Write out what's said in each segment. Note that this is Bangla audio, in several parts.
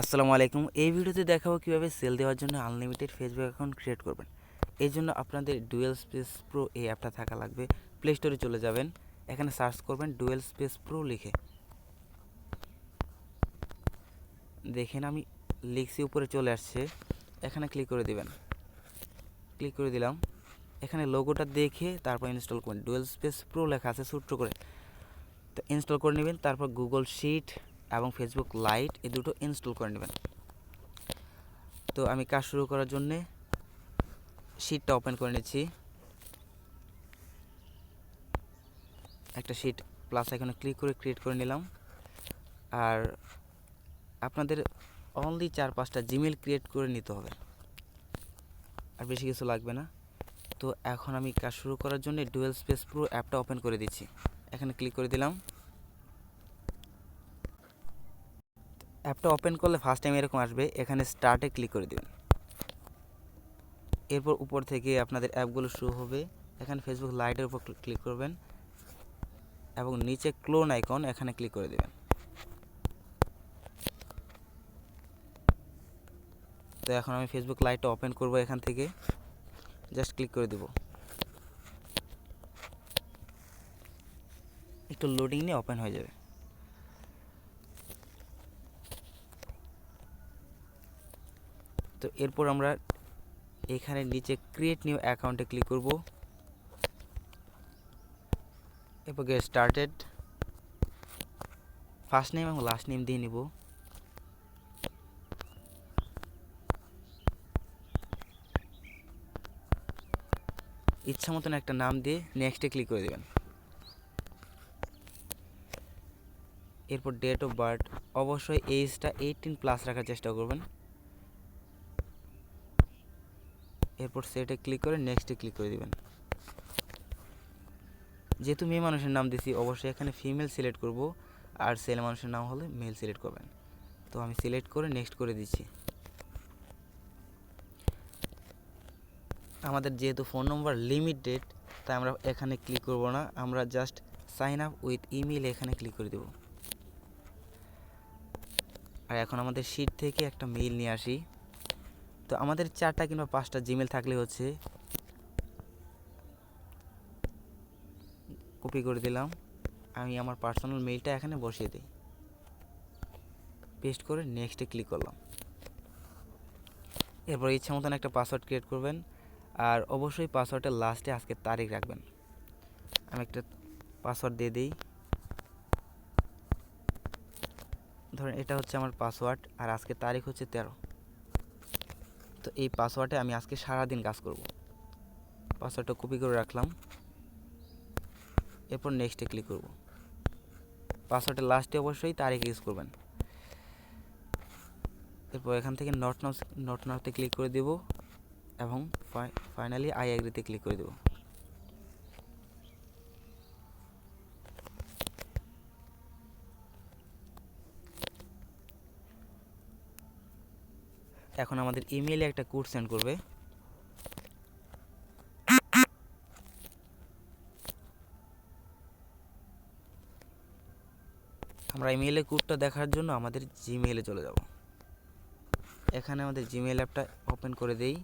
আসসালামু আলাইকুম। এই ভিডিওতে দেখাবো কিভাবে সেল দেওয়ার জন্য আনলিমিটেড ফেসবুক অ্যাকাউন্ট ক্রিয়েট করবেন। এই জন্য আপনাদের ডুয়েল স্পেস প্রো এই অ্যাপটা থাকা লাগবে। প্লে স্টোরে চলে যাবেন, এখানে সার্চ করবেন ডুয়েল স্পেস প্রো লিখে। দেখেন আমি লিখছি, উপরে চলে আসছে, এখানে ক্লিক করে দিবেন। ক্লিক করে দিলাম, এখানে লোগোটা দেখে তারপর ইনস্টল করবেন। ডুয়েল স্পেস প্রো লেখা আছে ছোট্ট করে, তো ইনস্টল করে নেবেন। তারপর গুগল শিট এবং ফেসবুক লাইট এই দুটো ইনস্টল করে নেবেন। তো আমি কাজ শুরু করার জন্যে শিটটা ওপেন করে নিচ্ছি। একটা শিট প্লাস আইকনে ক্লিক করে ক্রিয়েট করে নিলাম। আর আপনাদের অনলি 4-5টা জিমেল ক্রিয়েট করে নিতে হবে, আর বেশি কিছু লাগবে না। তো এখন আমি কাজ শুরু করার জন্য ডুয়েল স্পেস প্রো অ্যাপটা ওপেন করে দিচ্ছি। এখানে ক্লিক করে দিলাম। অ্যাপটা ওপেন করলে ফার্স্ট টাইম এরকম আসবে, এখানে স্টার্টে ক্লিক করে দেবেন। এরপর উপর থেকে আপনাদের অ্যাপগুলো শুরু হবে। এখানে ফেসবুক লাইটের উপর ক্লিক করবেন এবং নিচে ক্লোন আইকন, এখানে ক্লিক করে দেবেন। তো এখন আমি ফেসবুক লাইটটা ওপেন করব, এখান থেকে জাস্ট ক্লিক করে দেব। একটু লোডিং নিয়ে ওপেন হয়ে যাবে। তো এরপর আমরা এখানে নিচে ক্রিয়েট নিউ অ্যাকাউন্টে ক্লিক করব। এরপর গেট স্টার্টেড, ফার্স্ট নেম এবং লাস্ট নেম দিয়ে নিব। ইচ্ছা মতন একটা নাম দিয়ে নেক্সটে ক্লিক করে দেবেন। এরপর ডেট অফ বার্থ, অবশ্যই এজটা 18+ রাখার চেষ্টা করবেন। এরপর সেটে ক্লিক করে নেক্সটে ক্লিক করে দেবেন। যেহেতু মেয়ে মানুষের নাম দিছি, অবশ্যই এখানে ফিমেল সিলেক্ট করব, আর ছেলে মানুষের নাম হলে মেল সিলেক্ট করবেন। তো আমি সিলেক্ট করে নেক্সট করে দিচ্ছি। আমাদের যেহেতু ফোন নম্বর লিমিটেড, তাই আমরা এখানে ক্লিক করব না, আমরা just sign up with email এখানে ক্লিক করে দেব। আর এখন আমাদের শিট থেকে একটা মেইল নিয়ে আসি। তো আমাদের 4টা কিংবা 5টা জিমেল থাকলে হচ্ছে। কপি করে দিলাম, আমি আমার পার্সোনাল মেইলটা এখানে বসিয়ে দিই। পেস্ট করে নেক্সটে ক্লিক করলাম। এরপর ইচ্ছা মতন একটা পাসওয়ার্ড ক্রিয়েট করবেন, আর অবশ্যই পাসওয়ার্ডের লাস্টে আজকের তারিখ রাখবেন। আমি একটা পাসওয়ার্ড দিয়ে দিই, ধরেন এটা হচ্ছে আমার পাসওয়ার্ড, আর আজকের তারিখ হচ্ছে 13। তো এই পাসওয়ার্ডে আমি আজকে সারাদিন কাজ করব। পাসওয়ার্ডটা কপি করে রাখলাম। এরপর নেক্সটে ক্লিক করব। পাসওয়ার্ডের লাস্টে অবশ্যই তারিখ ইউজ করবেন। এরপর এখান থেকে নট নাওতে ক্লিক করে দেব এবং ফাইনালি আই এগ্রিতে ক্লিক করে দেব। এখন আমাদের ইমেইলে একটা কোড সেন্ড করবে। আমরা ইমেইলে কোডটা দেখার জন্য আমাদের জিমেইলে চলে যাব। এখানে আমাদের জিমেইল অ্যাপটা ওপেন করে দেই।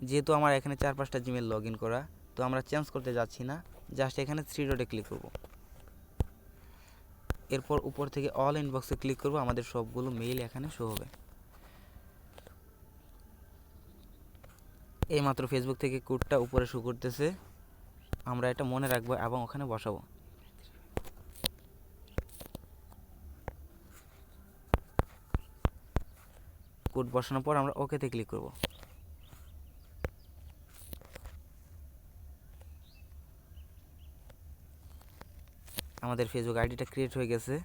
যেহেতু আমার এখানে 4-5টা জিমেইল লগ ইন করা, তো আমরা চেঞ্জ করতে যাচ্ছি না, জাস্ট এখানে 3 ডটে ক্লিক করব। এরপর উপর থেকে অল ইনবক্সে ক্লিক করব, আমাদের সবগুলো মেইল এখানে শো হবে। এইমাত্র ফেসবুক থেকে কোডটা উপরে শো করতেছে, আমরা এটা মনে রাখবো এবং ওখানে বসাবো। কোড বসানোর পর আমরা ওকেতে ক্লিক করব। আমাদের ফেসবুক আইডিটা ক্রিয়েট হয়ে গেছে।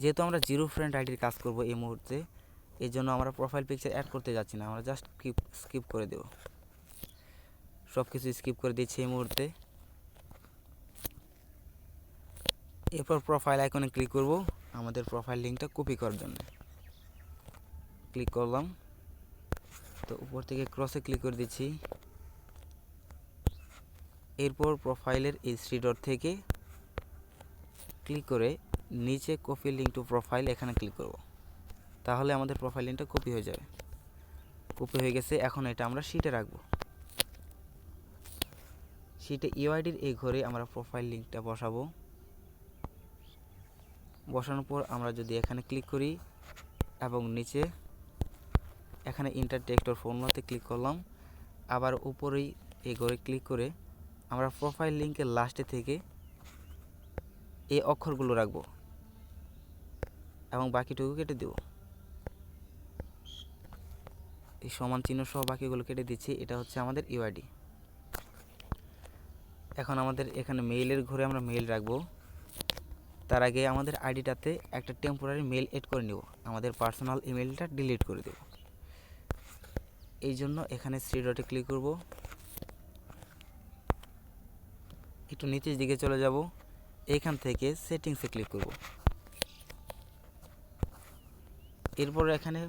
যেহেতু আমরা জিরো ফ্রেন্ড আইডির কাজ করব এই মুহূর্তে, এই জন্য আমরা প্রোফাইল পিকচার অ্যাড করতে যাচ্ছি না, আমরা জাস্ট স্কিপ করে দেব। সব কিছু স্কিপ করে দিচ্ছি এই মুহূর্তে। এরপর প্রোফাইল আইকনে ক্লিক করব আমাদের প্রোফাইল লিঙ্কটা কপি করার জন্য। ক্লিক করলাম, তো উপর থেকে ক্রসে ক্লিক করে দিচ্ছি। এরপর প্রোফাইলের এই 3 ডট থেকে ক্লিক করে নিচে কপি লিঙ্ক টু প্রোফাইল এখানে ক্লিক করব। তাহলে আমাদের প্রোফাইল লিঙ্কটা কপি হয়ে যাবে। কপি হয়ে গেছে। এখন এটা আমরা শিটে রাখবো। শিটে ইউআইডির এই ঘরে আমরা প্রোফাইল লিঙ্কটা বসাবো। বসানোর পর আমরা যদি এখানে ক্লিক করি এবং নিচে এখানে ইন্টার টেক্সট অর ফর্মুলাতে ক্লিক করলাম, আবার উপরেই এই ঘরে ক্লিক করে আমরা প্রোফাইল লিঙ্কের লাস্টে থেকে এই অক্ষরগুলো রাখবো এবং বাকিটুকু কেটে দেব। এই সমান চিহ্ন সহ বাকিগুলো কেটে দিচ্ছি। এটা হচ্ছে আমাদের ইউআইডি। এখন আমাদের এখানে মেইলের ঘরে আমরা মেইল রাখবো। তার আগে আমাদের আইডিটাতে একটা টেম্পোরারি মেইল এড করে নেব। আমাদের পার্সোনাল ইমেলটা ডিলিট করে দেব। এই জন্য এখানে থ্রি ডটে ক্লিক করব, একটু নিচের দিকে চলে যাব, এইখান থেকে সেটিংসে ক্লিক করব। এরপর এখানে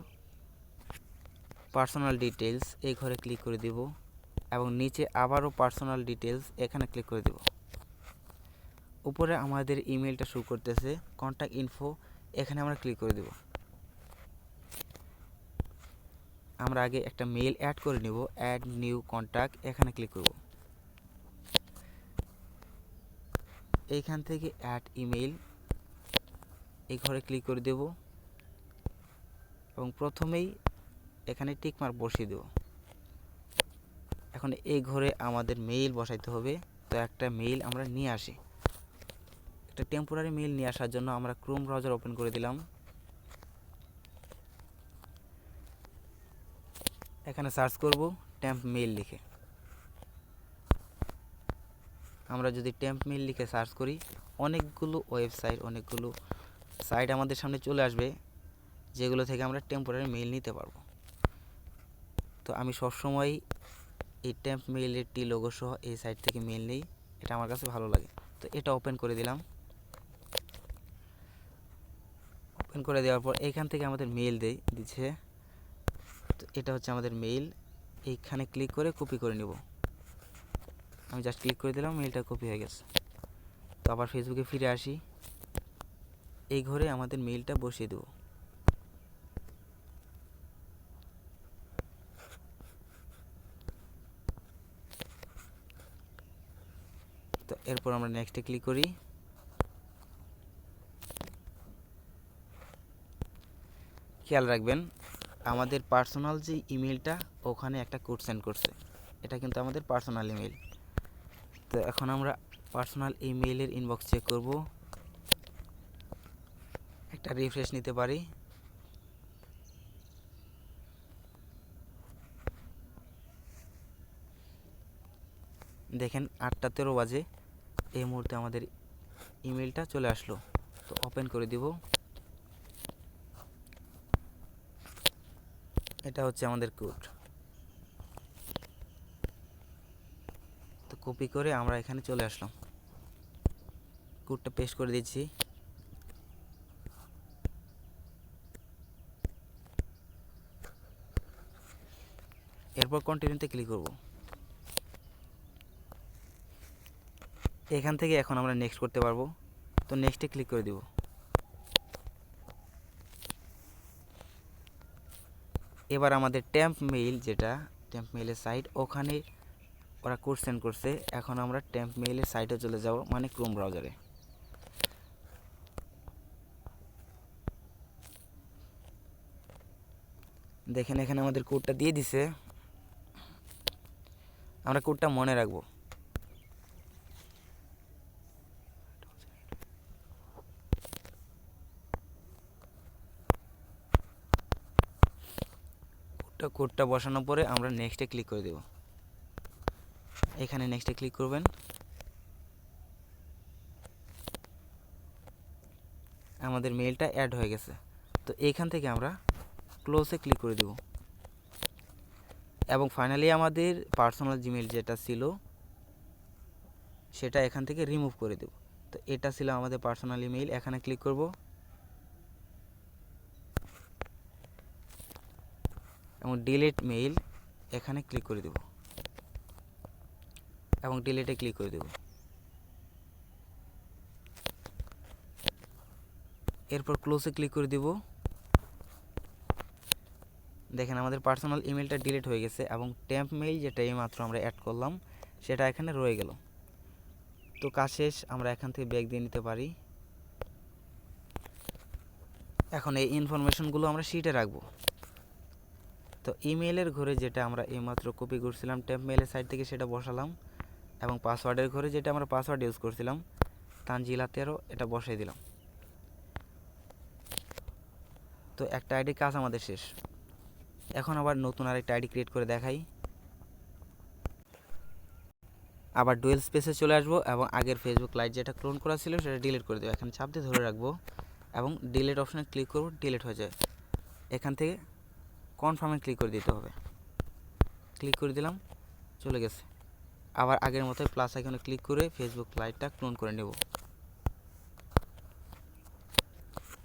পার্সোনাল ডিটেলস এই ঘরে ক্লিক করে দেব এবং নিচে আবারও পার্সোনাল ডিটেলস এখানে ক্লিক করে দেব। উপরে আমাদের ইমেলটা শো করতেছে, কন্ট্যাক্ট ইনফো, এখানে আমরা ক্লিক করে দেব। আমরা আগে একটা মেইল অ্যাড করে নেব, অ্যাড নিউ কন্ট্যাক্ট এখানে ক্লিক করব। এইখান থেকে অ্যাড ইমেইল এই ঘরে ক্লিক করে দেব এবং প্রথমেই এখানে টিক মার্ক বসিয়ে দেব। এখন এই ঘরে আমাদের মেইল বসাইতে হবে। তো একটা মেইল আমরা নিয়ে আসি। একটা টেম্পোরারি মেইল নিয়ে আসার জন্য আমরা ক্রোম ব্রাউজার ওপেন করে দিলাম। এখানে সার্চ করব টেম্প মেইল লিখে। আমরা যদি টেম্প মেইল লিখে সার্চ করি অনেকগুলো ওয়েবসাইট, অনেকগুলো সাইট আমাদের সামনে চলে আসবে, যেগুলো থেকে আমরা টেম্পোরারি মেইল নিতে পারবো। তো আমি সবসময় এই টেম্প মেইলের টি লোগো সহ এই সাইট থেকে মেইল নেই, এটা আমার কাছে ভালো লাগে। তো এটা ওপেন করে দিলাম। ওপেন করে দেওয়ার পর এইখান থেকে আমাদের মেইল দিচ্ছে। তো এটা হচ্ছে আমাদের মেইল। এইখানে ক্লিক করে কপি করে নেব। আমি জাস্ট ক্লিক করে দিলাম, মেইলটা কপি হয়ে গেছে। তো আবার ফেসবুকে ফিরে আসি, এই ঘরে আমাদের মেইলটা বসিয়ে দেব। তো এরপর আমরা নেক্সটে ক্লিক করি। খেয়াল রাখবেন আমাদের পার্সোনাল যে ইমেলটা ওখানে একটা কোড সেন্ড করছে, এটা কিন্তু আমাদের পার্সোনাল ইমেল। তো এখন আমরা পার্সোনাল ইমেইলের ইনবক্স চেক করব। একটা রিফ্রেশ নিতে পারি। দেখেন 8টা 13 বাজে, এই মুহূর্তে আমাদের ইমেলটা চলে আসলো। তো ওপেন করে দিব। এটা হচ্ছে আমাদের কোড। তো কপি করে আমরা এখানে চলে আসলাম, কোডটা পেস্ট করে দিচ্ছি। এরপর কন্টিনিউতে ক্লিক করব। এখান থেকে এখন আমরা নেক্সট করতে পারবো। তো নেক্সটে ক্লিক করে দিব। এবার আমাদের টেম্প মেইল, যেটা টেম্প মেইলের সাইট, ওখানে ওরা কোড সেন্ড করছে। এখন আমরা টেম্প মেইলের সাইটে চলে যাব, মানে ক্রোম ব্রাউজারে। দেখেন এখানে আমাদের কোডটা দিয়ে দিছে, আমরা কোডটা মনে রাখবো। কোডটা বসানোর পরে আমরা নেক্সটে ক্লিক করে দেব। এখানে নেক্সটে ক্লিক করবেন। আমাদের মেইলটা অ্যাড হয়ে গেছে। তো এইখান থেকে আমরা ক্লোজে ক্লিক করে দেব এবং ফাইনালি আমাদের পার্সোনাল জিমেইল যেটা ছিল সেটা এখান থেকে রিমুভ করে দেব। তো এটা ছিল আমাদের পার্সোনাল ইমেইল। এখানে ক্লিক করব এবং ডিলিট মেইল এখানে ক্লিক করে দেব এবং ডিলিটে ক্লিক করে দেব। এরপর ক্লোজে ক্লিক করে দিব। দেখেন আমাদের পার্সোনাল ইমেলটা ডিলিট হয়ে গেছে এবং টেম্প মেইল যেটা এইমাত্র আমরা অ্যাড করলাম সেটা এখানে রয়ে গেল। তো কাজ শেষ, আমরা এখান থেকে ব্যাক দিয়ে নিতে পারি। এখন এই ইনফরমেশনগুলো আমরা শিটে রাখবো। তো ইমেলের ঘরে যেটা আমরা এইমাত্র কপি করছিলাম টেম্প মেইলের সাইড থেকে সেটা বসালাম, এবং পাসওয়ার্ডের ঘরে যেটা আমরা পাসওয়ার্ড ইউজ করছিলাম তানজিলা 13 এটা বসাই দিলাম। তো একটা আইডি কাজ আমাদের শেষ। এখন আবার নতুন আরেকটা আইডি ক্রিয়েট করে দেখাই। আবার ডুয়েল স্পেসে চলে আসবো এবং আগের ফেসবুক লাইট যেটা ক্লোন করা ছিল সেটা ডিলিট করে দেবো। এখানে চাপ দিয়ে ধরে রাখবো এবং ডিলিট অপশানে ক্লিক করবো, ডিলিট হয়ে যায়। এখান থেকে কনফার্মে ক্লিক করে দিতে হবে। ক্লিক করে দিলাম, চলে গেছে। আবার আগের মতোই প্লাস আইকনে ক্লিক করে ফেসবুক লাইটটা ক্লোন করে নেব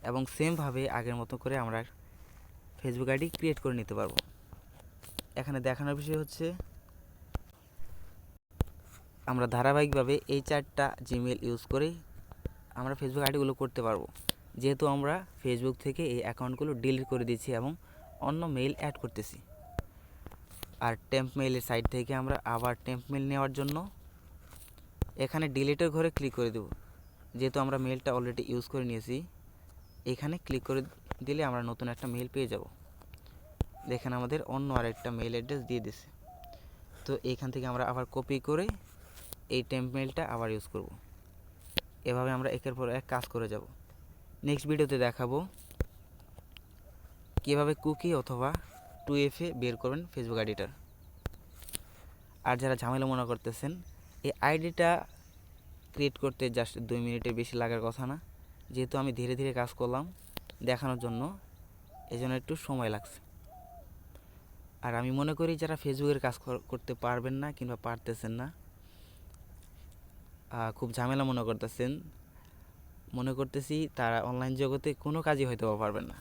এবং সেমভাবে আগের মতো করে আমরা ফেসবুক আইডি ক্রিয়েট করে নিতে পারবো। এখানে দেখানোর বিষয় হচ্ছে আমরা ধারাবাহিকভাবে এই 4টা জিমেল ইউজ করে আমরা ফেসবুক আইডিগুলো করতে পারবো, যেহেতু আমরা ফেসবুক থেকে এই অ্যাকাউন্টগুলো ডিলিট করে দিচ্ছি এবং অন্য মেইল অ্যাড করতেছি। আর টেম্প মেইলের সাইট থেকে আমরা আবার টেম্প মেইল নেওয়ার জন্য এখানে ডিলিটের ঘরে ক্লিক করে দেব। যেহেতু আমরা মেইলটা অলরেডি ইউজ করে নিয়েছি, এখানে ক্লিক করে দিলে আমরা নতুন একটা মেইল পেয়ে যাব। দেখেন আমাদের অন্য আরেকটা মেইল অ্যাড্রেস দিয়ে দিছে। তো এইখান থেকে আমরা আবার কপি করে এই টেম্প মেইলটা আবার ইউজ করব। এভাবে আমরা একের পর এক কাজ করে যাব। নেক্সট ভিডিওতে দেখাবো কীভাবে কুকি অথবা 2FA বের করবেন ফেসবুক আইডিটার। আর যারা ঝামেলা মনে করতেছেন, এই আইডিটা ক্রিয়েট করতে জাস্ট 2 মিনিটের বেশি লাগার কথা না, যেহেতু আমি ধীরে ধীরে কাজ করলাম দেখানোর জন্য, এজন্য একটু সময় লাগছে। আর আমি মনে করি যারা ফেসবুকের কাজ করতে পারবেন না কিংবা পারতেছেন না, খুব ঝামেলা মনে করতেছেন, মনে করতেছি তারা অনলাইন জগতে কোনো কাজই হয়তো পারবেন না।